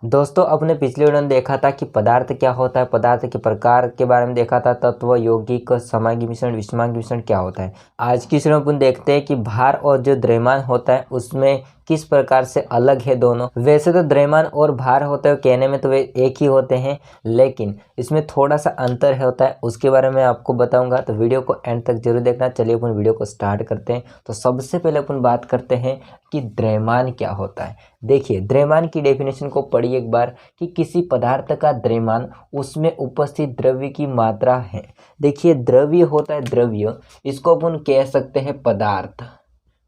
दोस्तों अपने पिछले वीडियो में देखा था कि पदार्थ क्या होता है, पदार्थ के प्रकार के बारे में देखा था, तत्व, यौगिक, समांगी मिश्रण, विषमांगी मिश्रण क्या होता है। आज की वीडियो में अपन देखते हैं कि भार और जो द्रव्यमान होता है उसमें किस प्रकार से अलग है दोनों। वैसे तो द्रव्यमान और भार होता है कहने में तो वे एक ही होते हैं, लेकिन इसमें थोड़ा सा अंतर होता है, उसके बारे में आपको बताऊंगा, तो वीडियो को एंड तक जरूर देखना। चलिए अपन वीडियो को स्टार्ट करते हैं। तो सबसे पहले अपन बात करते हैं कि द्रव्यमान क्या होता है। देखिए द्रव्यमान की डेफिनेशन को पढ़िए एक बार कि किसी पदार्थ का द्रव्यमान उसमें उपस्थित द्रव्य की मात्रा है। देखिए द्रव्य होता है द्रव्य, इसको अपन कह सकते हैं पदार्थ।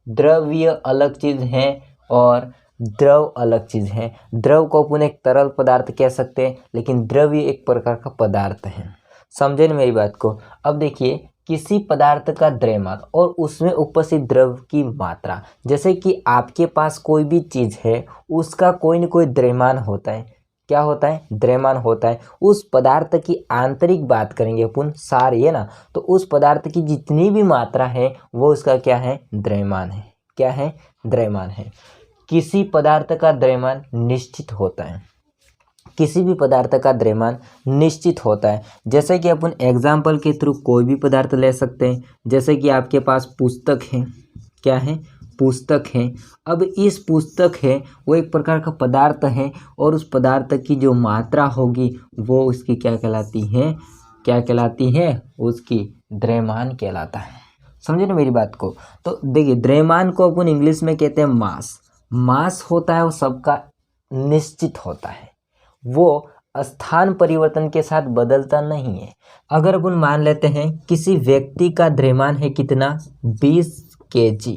द्रव्य अलग चीज है और द्रव अलग चीज है। द्रव को अपन एक तरल पदार्थ कह सकते हैं, लेकिन द्रव्य एक प्रकार का पदार्थ है। समझे ना मेरी बात को। अब देखिए किसी पदार्थ का द्रव्यमान और उसमें उपस्थित द्रव की मात्रा, जैसे कि आपके पास कोई भी चीज है उसका कोई न कोई द्रव्यमान होता है। क्या होता है? द्रव्यमान होता है। उस पदार्थ की आंतरिक बात करेंगे अपन, सारी है ना, तो उस पदार्थ की जितनी भी मात्रा है वो उसका क्या है? द्रव्यमान है। क्या है? द्रव्यमान है। किसी पदार्थ का द्रव्यमान निश्चित होता है। किसी भी पदार्थ का द्रव्यमान निश्चित होता है। जैसे कि अपन एग्जाम्पल के थ्रू कोई भी पदार्थ ले सकते हैं। जैसे कि आपके पास पुस्तक है। क्या है? पुस्तक है। अब इस पुस्तक है वो एक प्रकार का पदार्थ है और उस पदार्थ की जो मात्रा होगी वो उसकी क्या कहलाती है? क्या कहलाती है? उसकी द्रव्यमान कहलाता है। समझे ना मेरी बात को। तो देखिए द्रव्यमान को अपन इंग्लिश में कहते हैं मास। मास होता है वो सबका निश्चित होता है, वो स्थान परिवर्तन के साथ बदलता नहीं है। अगर अपन मान लेते हैं किसी व्यक्ति का द्रव्यमान है कितना? 20 kg।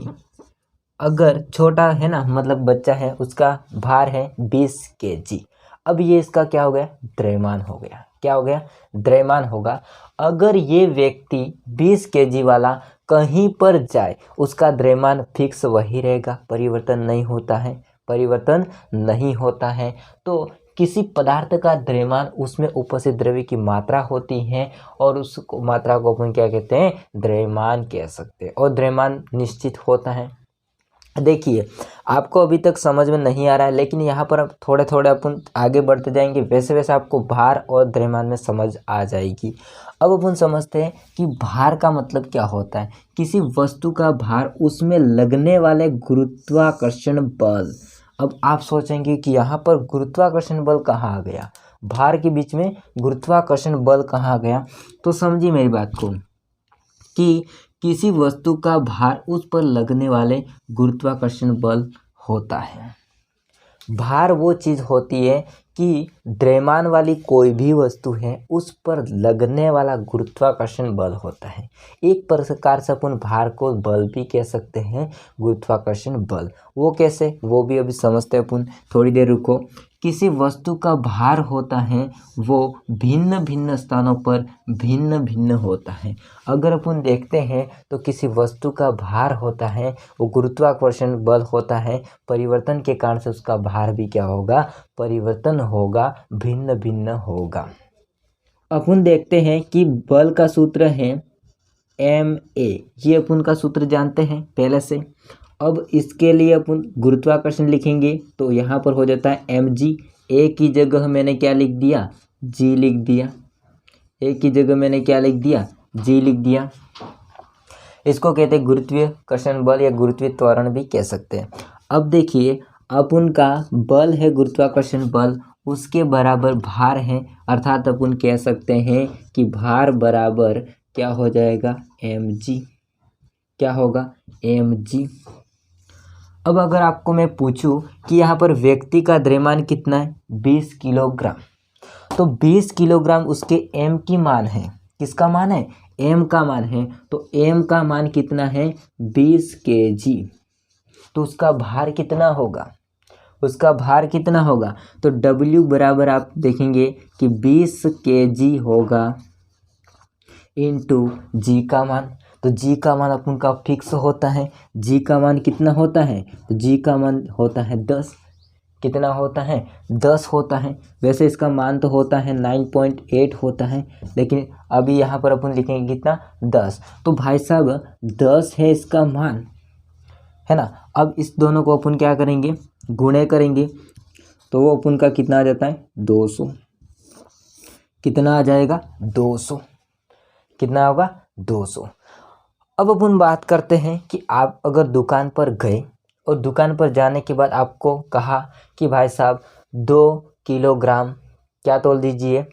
अगर छोटा है ना, मतलब बच्चा है, उसका भार है 20 kg। अब ये इसका क्या हो गया? द्रव्यमान हो गया। क्या हो गया? द्रव्यमान होगा। अगर ये व्यक्ति 20 kg वाला कहीं पर जाए उसका द्रव्यमान फिक्स वही रहेगा, परिवर्तन नहीं होता है। परिवर्तन नहीं होता है। तो किसी पदार्थ का द्रव्यमान उसमें उपस्थित द्रव्य की मात्रा होती है और उस मात्रा को अपन क्या कहते हैं? द्रव्यमान कह सकते हैं। और द्रव्यमान निश्चित होता है। देखिए आपको अभी तक समझ में नहीं आ रहा है, लेकिन यहाँ पर अब थोड़े थोड़े अपन आगे बढ़ते जाएंगे, वैसे वैसे आपको भार और द्रव्यमान में समझ आ जाएगी। अब अपन समझते हैं कि भार का मतलब क्या होता है। किसी वस्तु का भार, उसमें लगने वाले गुरुत्वाकर्षण बल। अब आप सोचेंगे कि यहाँ पर गुरुत्वाकर्षण बल कहाँ आ गया, भार के बीच में गुरुत्वाकर्षण बल कहाँ आ गया। तो समझिए मेरी बात को कि किसी वस्तु का भार उस पर लगने वाले गुरुत्वाकर्षण बल होता है। भार वो चीज़ होती है कि द्रव्यमान वाली कोई भी वस्तु है उस पर लगने वाला गुरुत्वाकर्षण बल होता है। एक प्रकार से अपन भार को बल भी कह सकते हैं, गुरुत्वाकर्षण बल। वो कैसे, वो भी अभी समझते हैं अपन, थोड़ी देर रुको। किसी वस्तु का भार होता है वो भिन्न भिन्न स्थानों पर भिन्न भिन्न होता है। अगर अपन देखते हैं तो किसी वस्तु का भार होता है वो गुरुत्वाकर्षण बल होता है, परिवर्तन के कारण से उसका भार भी क्या होगा? परिवर्तन होगा, भिन्न भिन्न होगा। अपन देखते हैं कि बल का सूत्र है ma, ये अपन का सूत्र जानते हैं पहले से। अब इसके लिए अपन गुरुत्वाकर्षण लिखेंगे तो यहाँ पर हो जाता है mg। a की जगह मैंने क्या लिख दिया? g लिख दिया। a की जगह मैंने क्या लिख दिया? g लिख दिया। इसको कहते हैं गुरुत्वाकर्षण बल या गुरुत्वीय त्वरण भी कह सकते हैं। अब देखिए अपन का बल है गुरुत्वाकर्षण बल, उसके बराबर भार है, अर्थात अपन कह सकते हैं कि भार बराबर क्या हो जाएगा? mg। क्या होगा? mg। अब अगर आपको मैं पूछूं कि यहाँ पर व्यक्ति का द्रव्यमान कितना है? 20 किलोग्राम। तो 20 किलोग्राम उसके m की मान है। किसका मान है? m का मान है। तो m का मान कितना है? 20 kg। तो उसका भार कितना होगा? उसका भार कितना होगा? तो W बराबर आप देखेंगे कि 20 kg होगा इंटू जी का मान। तो जी का मान अपन का फिक्स होता है। जी का मान कितना होता है? तो जी का मान होता है 10। कितना होता है? 10 होता है। वैसे इसका मान तो होता है 9.8 होता है, लेकिन अभी यहाँ पर अपन लिखेंगे कितना? 10। तो भाई साहब 10 है इसका मान, है ना। अब इस दोनों को अपन क्या करेंगे? गुणे करेंगे। तो वो अपन का कितना आ जाता है 200। कितना आ जाएगा 200। कितना होगा 200। अब अपन बात करते हैं कि आप अगर दुकान पर गए और दुकान पर जाने के बाद आपको कहा कि भाई साहब 2 किलोग्राम क्या तोल दीजिए,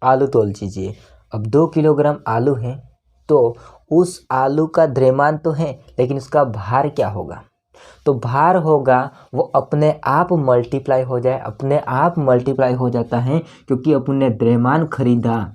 आलू तोल दीजिए। अब 2 किलोग्राम आलू है तो उस आलू का द्रव्यमान तो है, लेकिन उसका भार क्या होगा? तो भार होगा वो अपने आप मल्टीप्लाई हो जाए, अपने आप मल्टीप्लाई हो जाता है, क्योंकि अपन ने द्रव्यमान खरीदा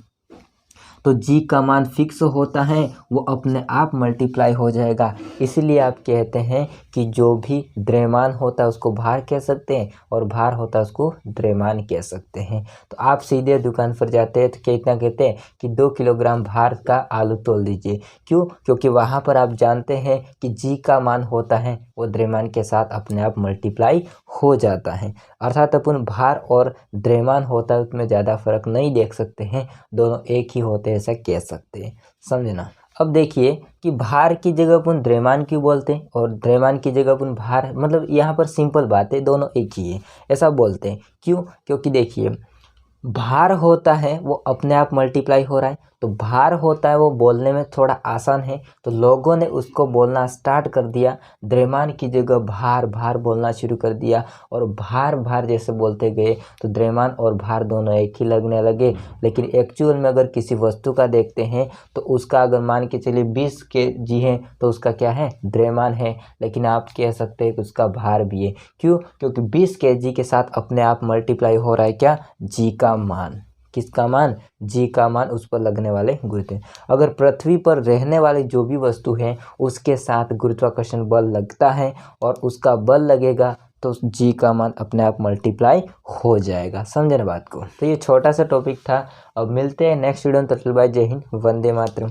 तो जी का मान फिक्स होता है, वो अपने आप मल्टीप्लाई हो जाएगा। इसीलिए आप कहते हैं कि जो भी द्रव्यमान होता है उसको भार कह सकते हैं और भार होता है उसको द्रव्यमान कह सकते हैं। तो आप सीधे दुकान पर जाते हैं तो कितना कहते हैं कि 2 किलोग्राम भार का आलू तोल दीजिए। क्यों? क्योंकि वहाँ पर आप जानते हैं कि जी का मान होता है वो द्रव्यमान के साथ अपने आप मल्टीप्लाई हो जाता है। अर्थात अपन भार और द्रव्यमान होता है उसमें ज़्यादा फर्क नहीं देख सकते हैं, दोनों एक ही होते हैं ऐसा कह सकते हैं। समझे ना? अब देखिए कि भार की जगह अपन द्रव्यमान क्यों बोलते हैं और द्रव्यमान की जगह अपन भार, मतलब यहाँ पर सिंपल बात है, दोनों एक ही है ऐसा बोलते हैं। क्यों? क्योंकि देखिए भार होता है वो अपने आप मल्टीप्लाई हो रहा है, तो भार होता है वो बोलने में थोड़ा आसान है, तो लोगों ने उसको बोलना स्टार्ट कर दिया, द्रव्यमान की जगह भार भार बोलना शुरू कर दिया और भार भार जैसे बोलते गए तो द्रव्यमान और भार दोनों एक ही लगने लगे। लेकिन एक्चुअल में अगर किसी वस्तु का देखते हैं तो उसका अगर मान के चलिए 20 kg है तो उसका क्या है द्रव्यमान है, लेकिन आप कह सकते हैं कि उसका भार भी है। क्यों? क्योंकि 20 kg के साथ अपने आप मल्टीप्लाई हो रहा है क्या जी का मान। किसका मान? जी का मान, उस पर लगने वाले गुरुत्व। अगर पृथ्वी पर रहने वाली जो भी वस्तु है उसके साथ गुरुत्वाकर्षण बल लगता है और उसका बल लगेगा तो जी का मान अपने आप मल्टीप्लाई हो जाएगा। समझे ना बात को? तो ये छोटा सा टॉपिक था। अब मिलते हैं नेक्स्ट वीडियो में। तब तक बाय, जय हिंद, वंदे मातरम।